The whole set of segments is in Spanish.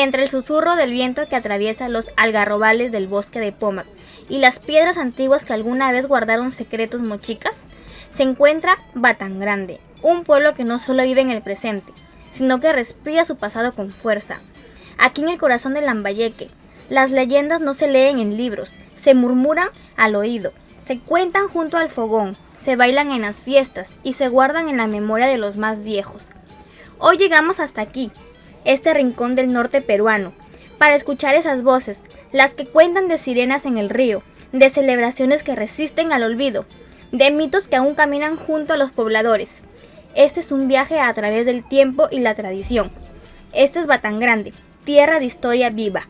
Entre el susurro del viento que atraviesa los algarrobales del bosque de Pomac y las piedras antiguas que alguna vez guardaron secretos mochicas, se encuentra Batangrande, un pueblo que no solo vive en el presente, sino que respira su pasado con fuerza. Aquí en el corazón de Lambayeque, las leyendas no se leen en libros, se murmuran al oído, se cuentan junto al fogón, se bailan en las fiestas y se guardan en la memoria de los más viejos. Hoy llegamos hasta aquí, este rincón del norte peruano, para escuchar esas voces, las que cuentan de sirenas en el río, de celebraciones que resisten al olvido, de mitos que aún caminan junto a los pobladores. Este es un viaje a través del tiempo y la tradición. Este es Batangrande, tierra de historia viva.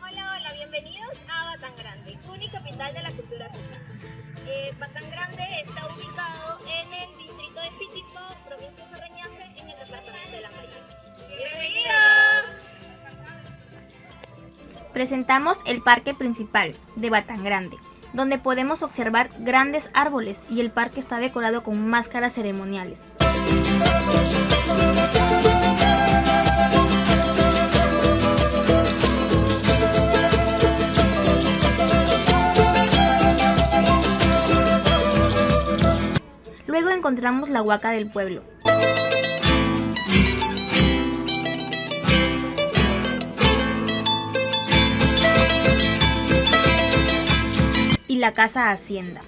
Hola, bienvenidos a Batangrande, única capital de la cultura azteca. Batangrande está ubicado en el distrito de Pitipo, provincia de Reñafe, en el departamento de Lambayeque. ¡Bienvenidos! Presentamos el parque principal de Batangrande, donde podemos observar grandes árboles y el parque está decorado con máscaras ceremoniales. Luego encontramos la huaca del pueblo. Y la casa hacienda.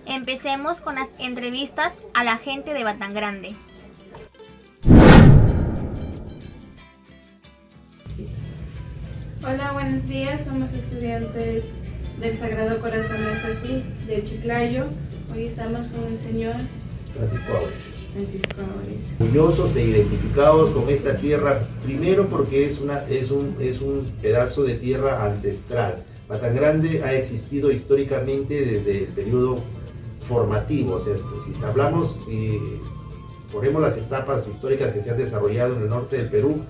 Empecemos con las entrevistas a la gente de Batangrande. Hola, buenos días. Somos estudiantes del Sagrado Corazón de Jesús de Chiclayo. Hoy estamos con el señor Francisco Áurez. Orgullosos E identificados con esta tierra, primero porque es un pedazo de tierra ancestral. Batangrande ha existido históricamente desde el periodo formativo, o sea, si ponemos las etapas históricas que se han desarrollado en el norte del Perú,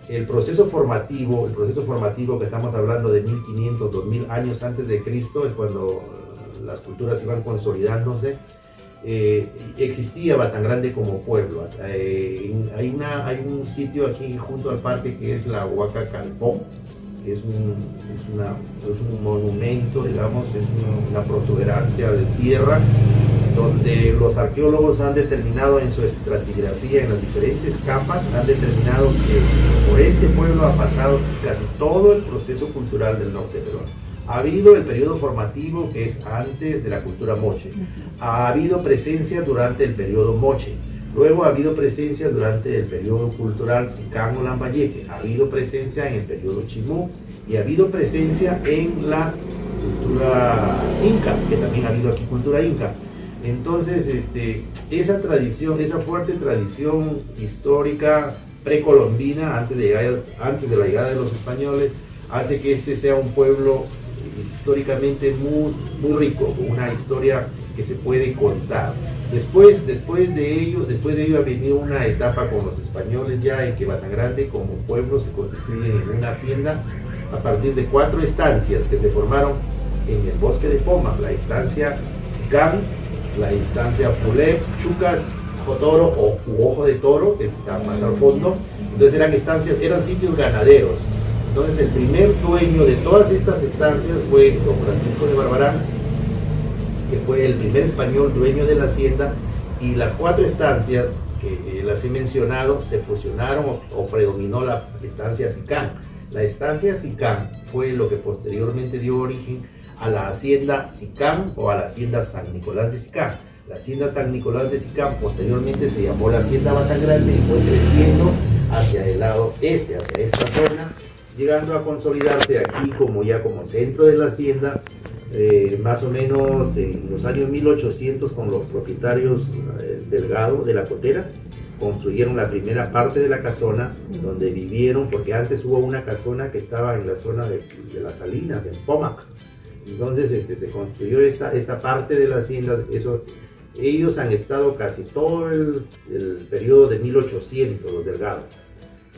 el proceso formativo que estamos hablando de 1500, 2000 años antes de Cristo, es cuando las culturas iban consolidándose. Existía Batangrande como pueblo. Hay un sitio aquí junto al parque que es la Huaca Calpón, que es un monumento, digamos, es una protuberancia de tierra donde los arqueólogos han determinado en su estratigrafía, en las diferentes capas, han determinado que por este pueblo ha pasado casi todo el proceso cultural del norte peruano. Ha habido el periodo formativo, que es antes de la cultura moche. Ha habido presencia durante el periodo moche. Luego ha habido presencia durante el periodo cultural Sicán o Lambayeque. Ha habido presencia en el periodo Chimú. Y ha habido presencia en la cultura inca, que también ha habido aquí cultura inca. Entonces, esa tradición, esa fuerte tradición histórica precolombina, antes de la llegada de los españoles, hace que este sea un pueblo históricamente muy rico, con una historia que se puede contar. Después de ello ha venido una etapa con los españoles ya en que Batangrande como pueblo se constituye en una hacienda a partir de 4 estancias que se formaron en el bosque de Pomac: la estancia Sicán, la instancia Fulep, Chucas, Jotoro o Ojo de Toro, que está más al fondo. Entonces eran sitios ganaderos. Entonces el primer dueño de todas estas estancias fue don Francisco de Barbarán, que fue el primer español dueño de la hacienda, y las 4 estancias que las he mencionado se fusionaron o predominó la estancia Sicán. La estancia Sicán fue lo que posteriormente dio origen a la hacienda Sicán o a la hacienda San Nicolás de Sicán. La hacienda San Nicolás de Sicán posteriormente se llamó la hacienda Batangrande y fue creciendo hacia el lado este, hacia esta zona, llegando a consolidarse aquí como centro de la hacienda, más o menos en los años 1800, con los propietarios Delgado de la Cotera. Construyeron la primera parte de la casona donde vivieron, porque antes hubo una casona que estaba en la zona de las Salinas, en Pomac. Entonces se construyó esta parte de la hacienda. Ellos han estado casi todo el periodo de 1800, los Delgado.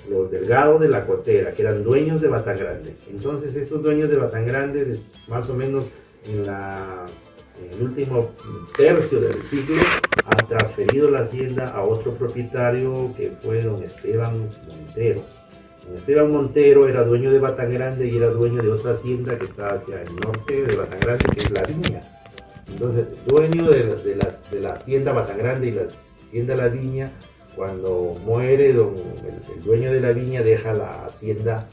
los Delgado de la Cotera, que eran dueños de Batangrande. Entonces estos dueños de Batangrande, más o menos en el último tercio del siglo, han transferido la hacienda a otro propietario que fue don Esteban Montero. Don Esteban Montero era dueño de Batangrande y era dueño de otra hacienda que está hacia el norte de Batangrande, que es La Viña. Entonces, dueño de la hacienda Batangrande y la hacienda La Viña, cuando muere el dueño de La Viña, deja la hacienda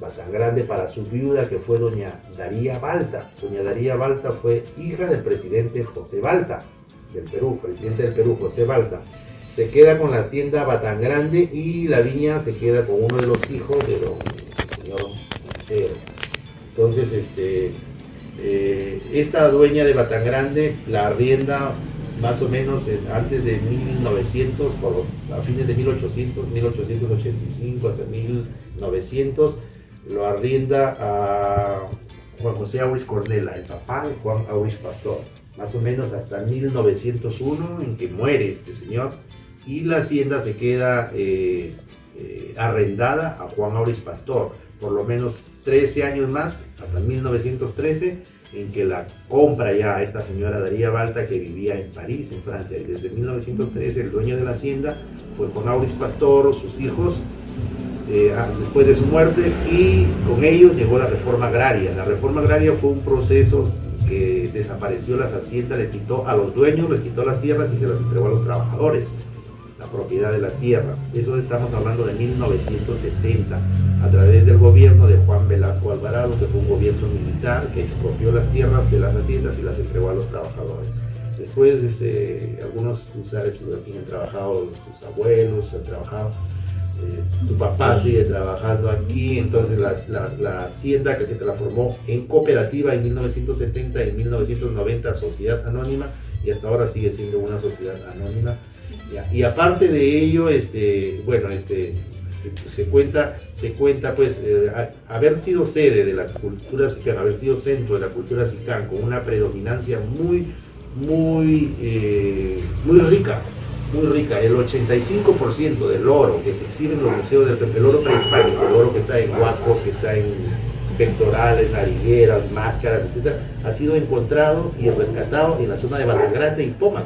Batangrande para su viuda, que fue doña Daría Balta. Doña Daría Balta fue hija del presidente José Balta, del Perú, presidente del Perú, José Balta. Se queda con la hacienda Batangrande y La Viña se queda con uno de los hijos del señor Montero. Entonces, esta dueña de Batangrande la arrienda más o menos antes de 1900, a fines de 1885 hasta 1900, lo arrienda a Juan José Auris Cornela, el papá de Juan Auris Pastor, más o menos hasta 1901, en que muere este señor, y la hacienda se queda arrendada a Juan Auris Pastor, por lo menos 13 años más, hasta 1913, en que la compra ya esta señora Daría Balta, que vivía en París, en Francia, y desde 1913 el dueño de la hacienda fue Juan Auris Pastor, sus hijos, después de su muerte, y con ellos llegó la reforma agraria. La reforma agraria fue un proceso que desapareció las haciendas, le quitó a los dueños, les quitó las tierras y se las entregó a los trabajadores, la propiedad de la tierra. Eso estamos hablando de 1970, a través del gobierno de Juan Velasco Alvarado, que fue un gobierno militar que expropió las tierras de las haciendas y las entregó a los trabajadores. Después, algunos, tú sabes, aquí han trabajado sus abuelos, han trabajado, tu papá sigue trabajando aquí. Entonces la hacienda, que se transformó en cooperativa en 1970 y en 1990 sociedad anónima, y hasta ahora sigue siendo una sociedad anónima. Y aparte de ello, se cuenta pues haber sido sede de la cultura sicán, haber sido centro de la cultura sicán, con una predominancia muy rica. El 85% del oro que se exhibe en los museos del oro prehispánico, el oro que está en huacos, que está en pectorales, narigueras, máscaras, etc., ha sido encontrado y rescatado en la zona de Batangrande y Pomac.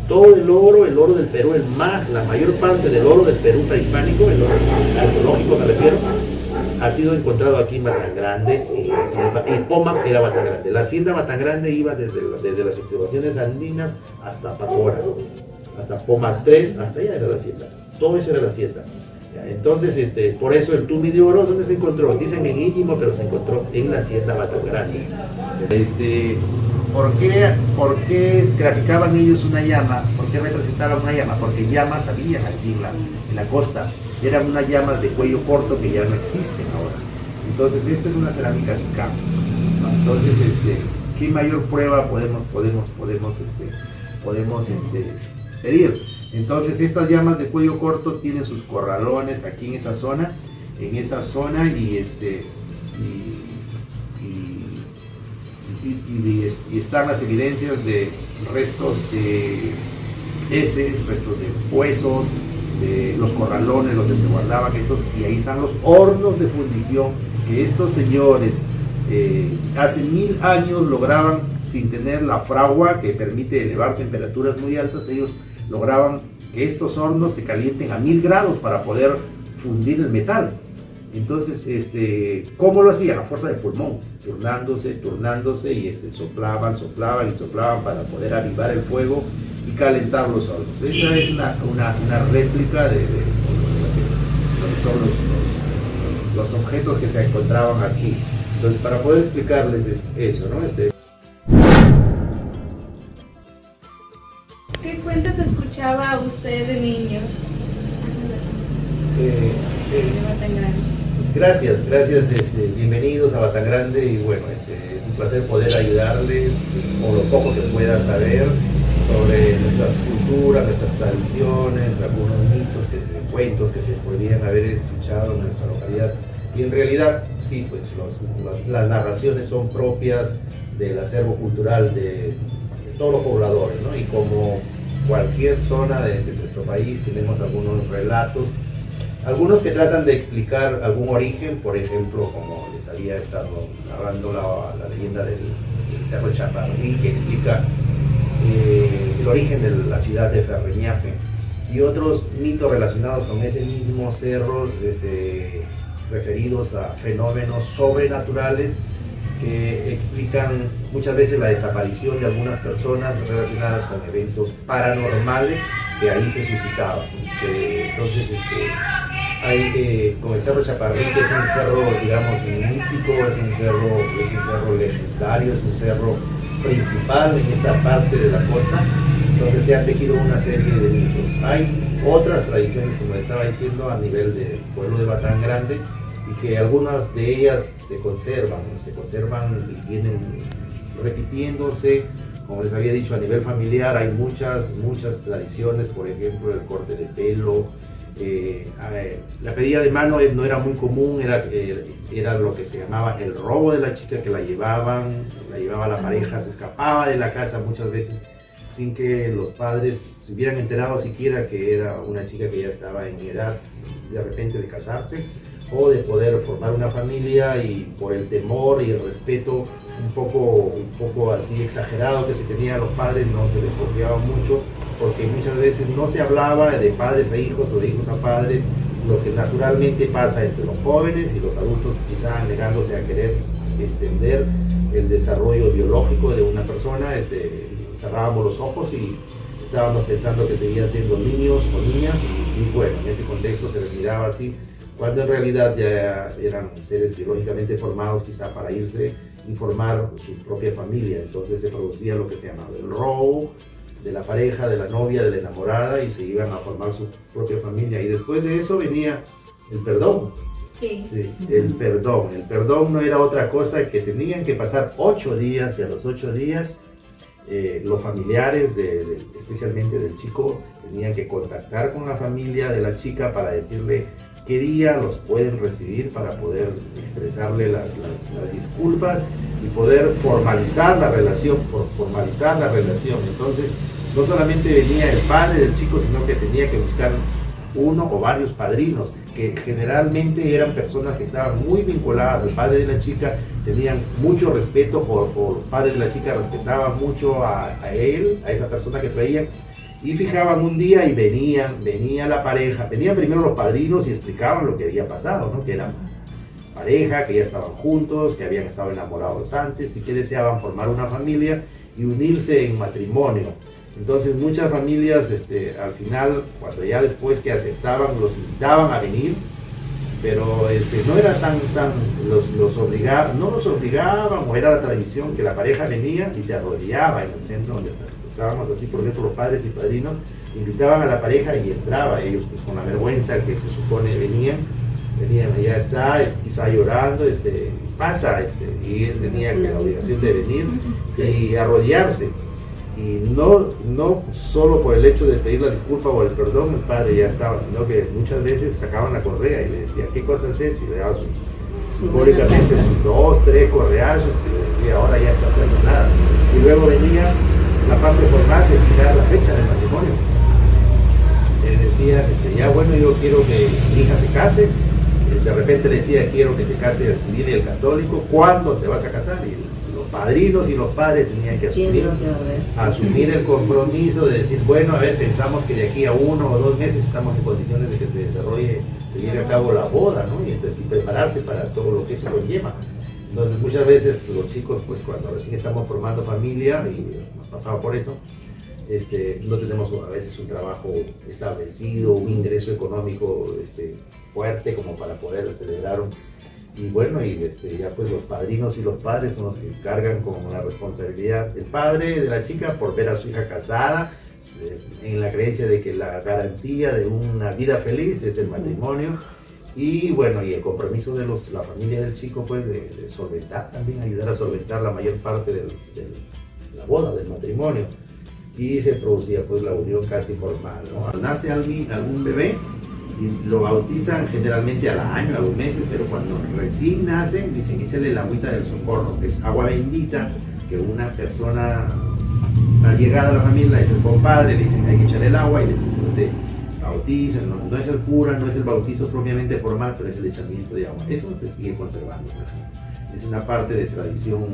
Todo el oro del Perú, la mayor parte del oro del Perú prehispánico, el oro arqueológico me refiero, ha sido encontrado aquí en Batangrande, y Pomac era Batangrande. La hacienda Batangrande iba desde las estribaciones andinas hasta Pacora, hasta Pomac 3, hasta allá era la hacienda. Todo eso era la hacienda. Entonces, por eso el tubi de oro, ¿dónde se encontró? Dicen en Íllimo, pero se encontró en la hacienda Batangrande. ¿Por qué graficaban ellos una llama? ¿Por qué representaban una llama? Porque llamas había aquí en la costa. Eran unas llamas de cuello corto que ya no existen ahora. Entonces, esto es una cerámica sicán. Entonces, ¿qué mayor prueba podemos pedir? Entonces, estas llamas de cuello corto tienen sus corralones aquí en esa zona, y están las evidencias de restos de heces, restos de huesos, de los corralones donde se guardaban estos, y ahí están los hornos de fundición que estos señores hace 1000 años lograban, sin tener la fragua que permite elevar temperaturas muy altas. Ellos lograban que estos hornos se calienten a 1000 grados para poder fundir el metal. Entonces, ¿cómo lo hacían? A fuerza de pulmón, turnándose, y soplaban para poder avivar el fuego y calentar los hornos. Esa es una réplica de lo que son los objetos que se encontraban aquí. Entonces, para poder explicarles eso, ¿no? ¿Qué cuentos escuchaba usted de niño? Gracias, bienvenidos a Batangrande, y bueno, es un placer poder ayudarles con lo poco que pueda saber sobre nuestras culturas, nuestras tradiciones, algunos mitos, cuentos que se podrían haber escuchado en nuestra localidad. Y en realidad, sí, pues las narraciones son propias del acervo cultural de todos los pobladores, ¿no? Y como cualquier zona de nuestro país, tenemos algunos relatos Algunos que tratan de explicar algún origen, por ejemplo, como les había estado narrando la leyenda del Cerro Chaparrí, que explica el origen de la ciudad de Ferreñafe, y otros mitos relacionados con ese mismo cerro, referidos a fenómenos sobrenaturales que explican muchas veces la desaparición de algunas personas relacionadas con eventos paranormales que ahí se suscitaban. Entonces, hay con el Cerro Chaparrí, que es un cerro, digamos, mítico, es un cerro legendario, es un cerro principal en esta parte de la costa, donde se han tejido una serie de mitos. Hay otras tradiciones, como les estaba diciendo, a nivel del pueblo de Batán Grande, y que algunas de ellas se conservan y vienen repitiéndose. Como les había dicho, a nivel familiar hay muchas tradiciones, por ejemplo, el corte de pelo. La pedida de mano no era muy común, era lo que se llamaba el robo de la chica, que la llevaba la pareja, se escapaba de la casa muchas veces sin que los padres se hubieran enterado siquiera que era una chica que ya estaba en edad de repente de casarse o de poder formar una familia, y por el temor y el respeto un poco así exagerado que se tenía a los padres, no se les confiaba mucho, porque muchas veces no se hablaba de padres a hijos o de hijos a padres, lo que naturalmente pasa entre los jóvenes y los adultos, quizá negándose a querer extender el desarrollo biológico de una persona. Cerrábamos los ojos y estábamos pensando que seguían siendo niños o niñas, y bueno, en ese contexto se les miraba así, cuando en realidad ya eran seres biológicamente formados quizá para irse y formar su propia familia. Entonces se producía lo que se llamaba el robo de la pareja, de la novia, de la enamorada, y se iban a formar su propia familia. Y después de eso venía el perdón. Sí. Sí, el perdón. El perdón no era otra cosa que tenían que pasar 8 días, y a los 8 días los familiares, especialmente del chico, tenían que contactar con la familia de la chica para decirle qué día los pueden recibir, para poder expresarle las disculpas y poder formalizar la relación. Entonces, no solamente venía el padre del chico, sino que tenía que buscar uno o varios padrinos, que generalmente eran personas que estaban muy vinculadas al padre de la chica, tenían mucho respeto por el padre de la chica, respetaban mucho a él, a esa persona que traían, y fijaban un día y venía la pareja, venían primero los padrinos y explicaban lo que había pasado, ¿no? Que eran pareja, que ya estaban juntos, que habían estado enamorados antes y que deseaban formar una familia y unirse en matrimonio. Entonces muchas familias al final, cuando ya después que aceptaban, los invitaban a venir, pero no era no los obligaban, o era la tradición que la pareja venía y se arrodillaba en el centro donde estábamos, así por ejemplo los padres y padrinos invitaban a la pareja y entraba, ellos pues con la vergüenza que se supone venían, ya está, quizá llorando, pasa, y él tenía la obligación de venir y arrodillarse. Y no solo por el hecho de pedir la disculpa o el perdón, el padre ya estaba, sino que muchas veces sacaban la correa y le decía, ¿qué cosa has hecho? Y le daba simbólicamente sus 2, 3 correazos, y le decía, ahora ya está terminada. Y luego venía la parte formal de fijar la fecha del matrimonio. Él decía, ya bueno, yo quiero que mi hija se case. De repente le decía, quiero que se case el civil y el católico. ¿Cuándo te vas a casar? Y los padrinos y los padres tenían que asumir el compromiso de decir, bueno, a ver, pensamos que de aquí a 1 o 2 meses estamos en condiciones de que se desarrolle, se lleve a cabo la boda, ¿no? Y entonces prepararse para todo lo que eso conlleva. Entonces muchas veces los chicos, pues cuando recién estamos formando familia, y hemos pasado por eso, no tenemos a veces un trabajo establecido, un ingreso económico fuerte como para poder celebrar y bueno, ya pues los padrinos y los padres son los que cargan con la responsabilidad. El padre de la chica por ver a su hija casada, en la creencia de que la garantía de una vida feliz es el matrimonio, y bueno, y el compromiso de la familia del chico pues de solventar, también ayudar a solventar la mayor parte de la boda, del matrimonio, y se producía pues la unión casi formal, ¿no? Nace algún bebé y lo bautizan generalmente al año, a los meses, pero cuando recién nace dicen échale la agüita del socorro, que es agua bendita, que una persona allegada a la familia, es el compadre, le dicen hay que echarle el agua, y después de bautizan, no es el cura, no es el bautizo propiamente formal, pero es el echamiento de agua. Eso se sigue conservando, por ejemplo. Es una parte de tradición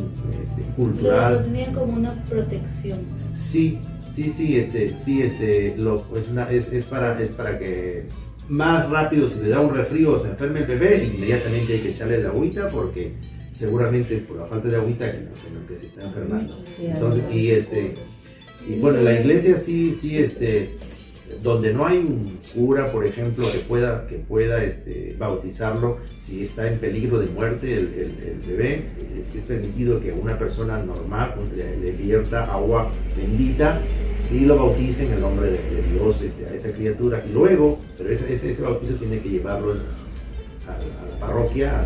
cultural. Lo tenían como una protección. Sí, es para que más rápido, si le da un resfrío o se enferme el bebé, inmediatamente hay que echarle la agüita, porque seguramente por la falta de agüita que se está enfermando. Entonces, y bueno, en la iglesia sí, donde no hay un cura, por ejemplo, que pueda bautizarlo, si está en peligro de muerte el bebé, es permitido que una persona normal le vierta agua bendita y lo bautice en el nombre de Dios a esa criatura. Y luego, pero ese bautizo tiene que llevarlo a la parroquia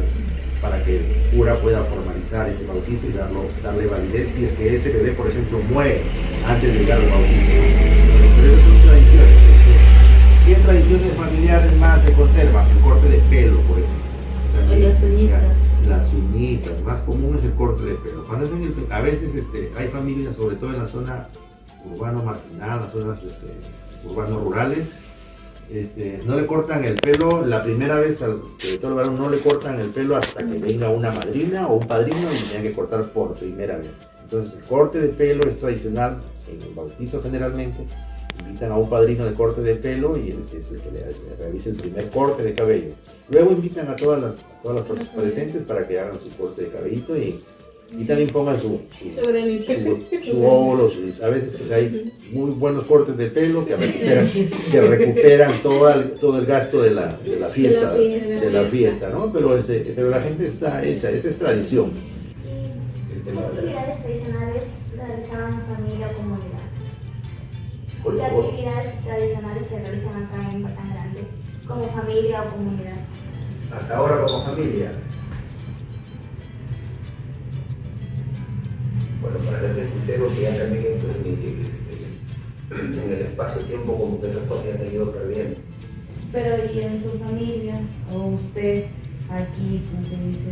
para que el cura pueda formalizar ese bautizo y darle validez si es que ese bebé, por ejemplo, muere antes de llegar al bautizo. Pero eso son tradiciones. ¿Qué tradiciones familiares más se conservan? El corte de pelo, por ejemplo. O las uñitas. Las uñitas, más común es el corte de pelo. A veces hay familias, sobre todo en la zona urbano marginal, las zonas urbanos rurales, no le cortan el pelo la primera vez, sobre todo al varón, no le cortan el pelo hasta que venga una madrina o un padrino y tengan que cortar por primera vez. Entonces el corte de pelo es tradicional en el bautizo generalmente. Invitan a un padrino de corte de pelo y él es el que le realiza el primer corte de cabello. Luego invitan a todas las personas presentes para que hagan su corte de cabellito y también pongan su óvulo. A veces hay muy buenos cortes de pelo que recuperan todo el gasto de la fiesta, ¿no? Pero la gente está hecha, esa es tradición. ¿Qué actividades tradicionales realizaban en familia o comunidad? ¿Qué actividades tradicionales se realizan acá en Batangrande, como familia o comunidad? Hasta ahora como familia. Bueno, para ser sincero, que ya también en el espacio-tiempo como que esas cosas ya han ido perdiendo. Pero ¿y en su familia? ¿O usted aquí, como se dice?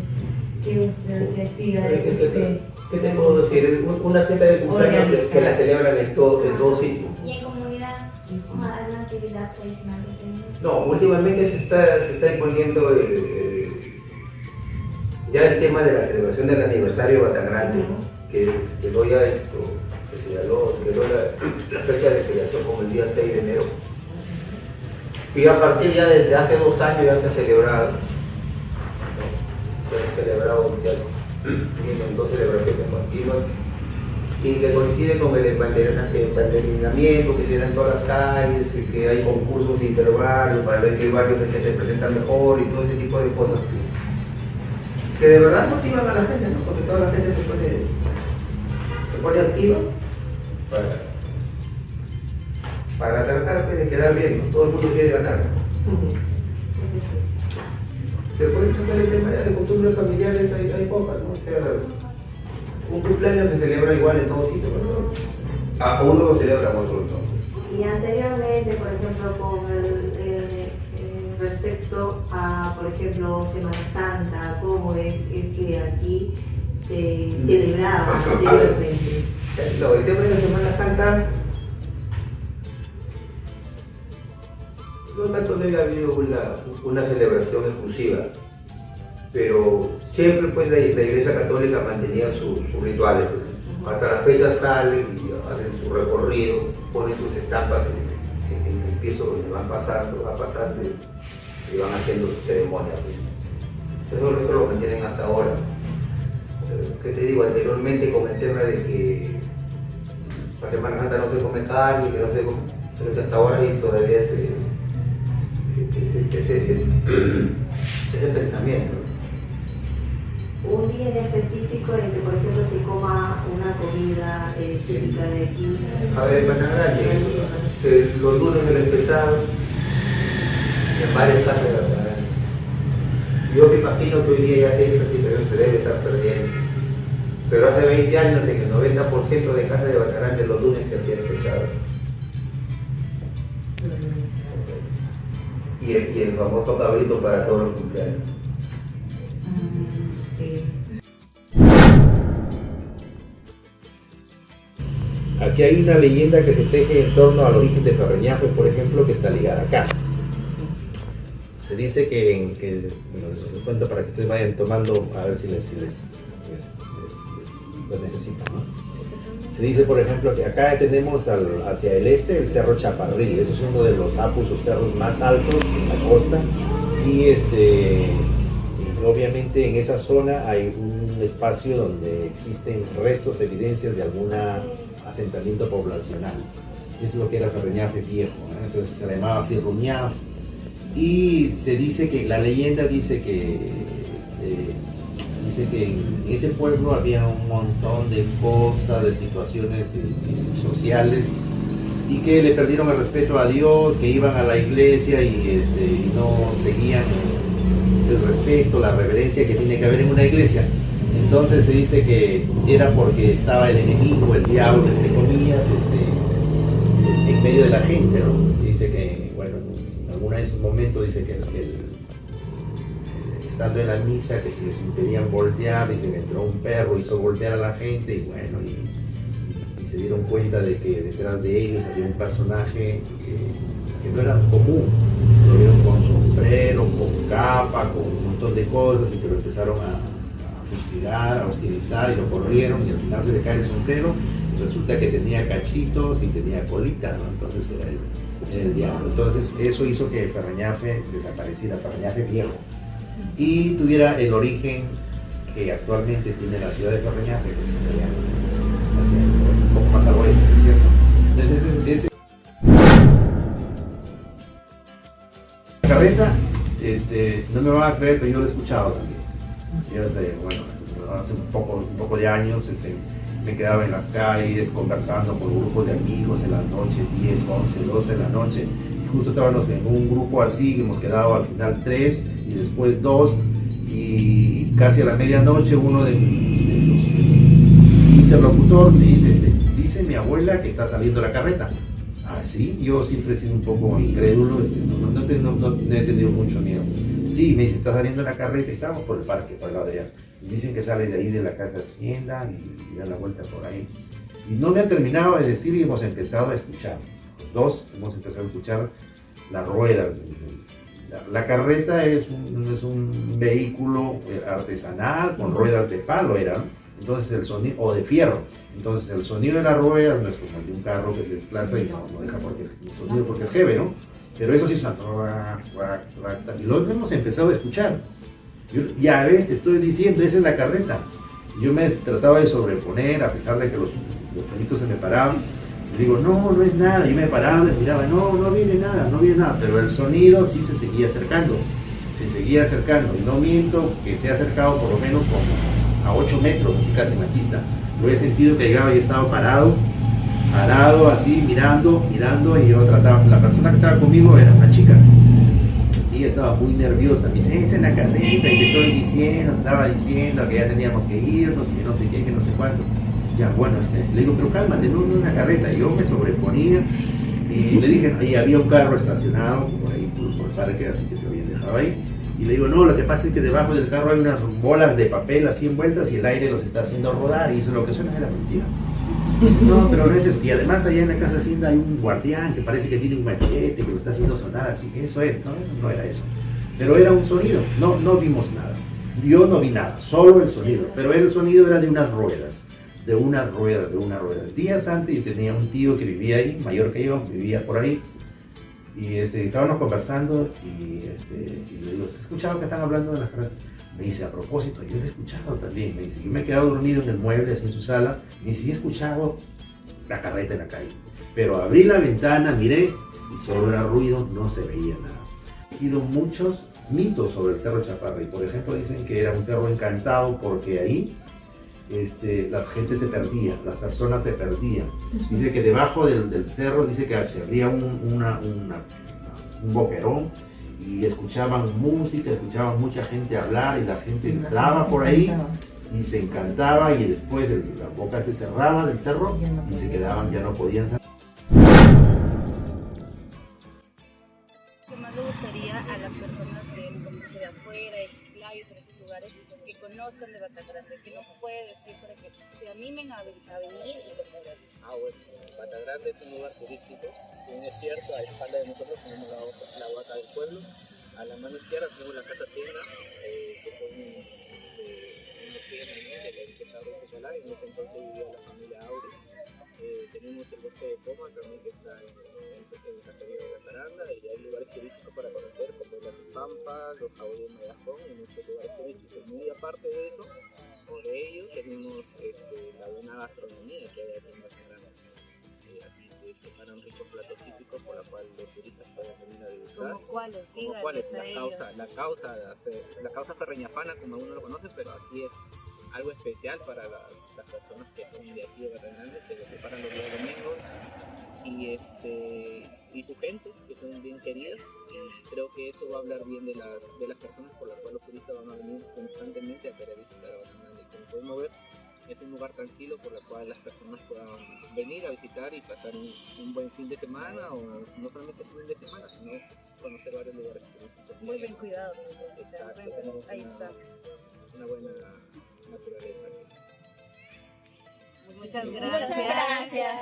¿Qué actividades usted? ¿Qué te puedo decir? Es una fiesta de cumpleaños que la celebran en todo sitio. ¿Y en comunidad? ¿Alguna actividad tradicional que tengan? No, últimamente se está imponiendo ya el tema de la celebración del aniversario de Batangrande, que quedó ya se señaló, quedó la fecha de creación como el día 6 de enero. Y a partir ya desde hace 2 años ya se ha celebrado, se ha celebrado ya en 2 celebraciones continuas y que coincide con el empandelinamiento que se da en todas las calles, y que hay concursos de interbarrios para ver qué barrios es que se presentan mejor y todo ese tipo de cosas que de verdad motivan a la gente, ¿no? Porque toda la gente se pone activa para tratar de quedar bien, ¿no? Todo el mundo quiere ganar. Te puedes tratar el tema de costumbres familiares, hay pocas, ¿no? O sea, un cumpleaños se celebra igual en todos sitios, ¿no? A uno lo celebra, a otro no. Y anteriormente, por ejemplo, con respecto a, por ejemplo, Semana Santa, ¿cómo es que aquí se celebraba anteriormente? No, el tema de la Semana Santa no tanto no ha habido una celebración exclusiva, pero siempre pues la Iglesia Católica mantenía sus rituales. Hasta las fechas salen y hacen su recorrido, ponen sus estampas en el piso donde van pasando y van haciendo sus ceremonias. Eso lo mantienen hasta ahora. ¿Qué te digo? Anteriormente con el tema de que la Semana Santa no se come carne, que no se come, pero que hasta ahora y todavía ese pensamiento. Un día en específico en que, por ejemplo, se coma una comida típica de aquí. A ver, en Batangrande, los lunes del pesado, en varias casas de Batangrande. Yo me imagino que hoy día ya se hizo así, pero se debe estar perdiendo. Pero hace 20 años en el 90% de casas de Batangrande los lunes se hacían pesado. Y el famoso cabrito para todos los cumpleaños. Sí. aquí hay una leyenda que se teje en torno al origen de Ferreñafe, por ejemplo, que está ligada acá. Se dice bueno, les cuento para que ustedes vayan tomando, a ver si les necesitan, ¿no? Se dice, por ejemplo, que acá tenemos hacia el este el Cerro Chaparrí. Eso es uno de los apus o cerros más altos en la costa. Y obviamente en esa zona hay un espacio donde existen restos, evidencias de algún asentamiento poblacional. Eso es lo que era Ferreñafe viejo, ¿no? Entonces se le llamaba Firruñafe. Y se dice que, la leyenda dice que en ese pueblo había un montón de cosas, de situaciones sociales, y que le perdieron el respeto a Dios, que iban a la iglesia y no seguían el respeto, la reverencia que tiene que haber en una iglesia. Entonces se dice que era porque estaba el enemigo, el diablo, entre comillas, en medio de la gente, ¿no? Dice que, bueno, en alguno de esos momentos dice que estando en la misa, que se les impedían voltear, y se le entró un perro, hizo voltear a la gente, y bueno, y se dieron cuenta de que detrás de ellos había un personaje que no era común. Lo vieron con sombrero, con capa, con un montón de cosas, y que lo empezaron a fustigar, a hostilizar, y lo corrieron, y al final se le cae el sombrero, y resulta que tenía cachitos y tenía colita, ¿no? Entonces era el diablo. Entonces eso hizo que Ferreñafe desapareciera, Ferreñafe viejo, y tuviera el origen que actualmente tiene la ciudad de Ferreñafe, que sería hacia un poco más al oeste, ¿cierto? Entonces la carreta, no me van a creer, pero yo lo he escuchado también. Yo hace un poco de años me quedaba en las calles conversando con grupos de amigos en la noche, 10, 11, 12 de la noche. Justo estábamos en un grupo así, hemos quedado al final 3 y después 2, y casi a la medianoche uno de los interlocutores me dice mi abuela que está saliendo la carreta. ¿Sí? Yo siempre he sido un poco incrédulo, no he tenido mucho miedo. Sí, me dice, está saliendo la carreta, estábamos por el parque, por el lado de allá. Y dicen que sale de ahí de la casa Hacienda y da la vuelta por ahí. Y no me ha terminado de decir y hemos empezado a escuchar. Los dos hemos empezado a escuchar las ruedas. La carreta es un vehículo artesanal con ruedas de palo, ¿no? Entonces el sonido, o de fierro. Entonces el sonido de las ruedas no es como el de un carro que se desplaza y no deja el sonido porque es heavy, ¿no? Pero eso sí suena. Y lo hemos empezado a escuchar. Ya ves, te estoy diciendo, esa es la carreta. Yo me trataba de sobreponer, a pesar de que los perritos se me paraban. Y digo, no es nada. Yo me paraba, les miraba, no viene nada. Pero el sonido sí se seguía acercando. Y no miento que se ha acercado por lo menos como a 8 metros, así casi en la pista. Lo he sentido que llegaba y he estado parado así, mirando, y yo trataba, la persona que estaba conmigo era una chica. Y ella estaba muy nerviosa, me dice, esa es la carreta, y te estoy diciendo, estaba diciendo que ya teníamos que irnos, que no sé qué, que no sé cuánto. Ya, bueno, le digo, pero cálmate, no es una carreta. Y yo me sobreponía y le dije, ahí había un carro estacionado por ahí, por el parque, así que se habían dejado ahí. Y le digo, no, lo que pasa es que debajo del carro hay unas bolas de papel así envueltas y el aire los está haciendo rodar, y eso es lo que suena, era mentira. No, pero no es eso. Y además allá en la casa Hacienda hay un guardián que parece que tiene un machete que lo está haciendo sonar así. Eso es, no era eso. Pero era un sonido, no vimos nada. Yo no vi nada, solo el sonido. Pero el sonido era de unas ruedas. Días antes yo tenía un tío que vivía ahí, mayor que yo, vivía por ahí. Y estábamos conversando y le digo, ¿has escuchado que están hablando de las carretas? Me dice, a propósito, yo lo he escuchado también. Me dice, yo me he quedado dormido en el mueble, así en su sala. Me dice, he escuchado la carreta en la calle. Pero abrí la ventana, miré y solo era ruido, no se veía nada. He oído muchos mitos sobre el Cerro Chaparrí. Por ejemplo, dicen que era un cerro encantado porque ahí la gente se perdía, las personas se perdían. Dice que debajo del cerro, dice que se abría un boquerón y escuchaban música, escuchaban mucha gente hablar y la gente entraba por ahí y se encantaba, y después la boca se cerraba del cerro y se quedaban, ya no podían salir. Lo que más le gustaría a las personas de afuera, de Chiclayo, de otros lugares, que conozcan de Batagrande? ¿Qué nos puede decir para que se animen a venir y conocer? Bueno, Batagrande es un lugar turístico, si bien es cierto, a espalda de nosotros tenemos la Huaca del Pueblo, a la mano izquierda tenemos la Casa Tienda, que son de la riqueza Aure, en ese entonces vivía la familia Aure. Tenemos el bosque de Poma también, que está en el caserío de la Zaranda, y hay lugares turísticos para conocer como las Pampas, los Jabalíes de Medajón y muchos lugares turísticos. Muy aparte de eso, o de ellos, tenemos la buena gastronomía que hay aquí en Batagrande. Aquí se preparan ricos platos típicos por la cual los turistas pueden venir a degustar. ¿Cómo cuáles? Como cuáles, la causa ferreñafana, como algunos lo conocen, pero aquí es algo especial para las personas que son de aquí de Batagrande, que lo preparan los días domingos, y su gente, que son bien queridas, y creo que eso va a hablar bien de las personas por las cuales los turistas van a venir constantemente a querer visitar Batagrande. Como podemos ver, es un lugar tranquilo por el cual las personas puedan venir a visitar y pasar un buen fin de semana, o no solamente fin de semana, sino conocer varios lugares turísticos. Muy bien cuidado. Exacto, Ahí está. Una buena naturaleza. Muchas Muchas gracias.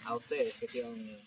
A ustedes que quieran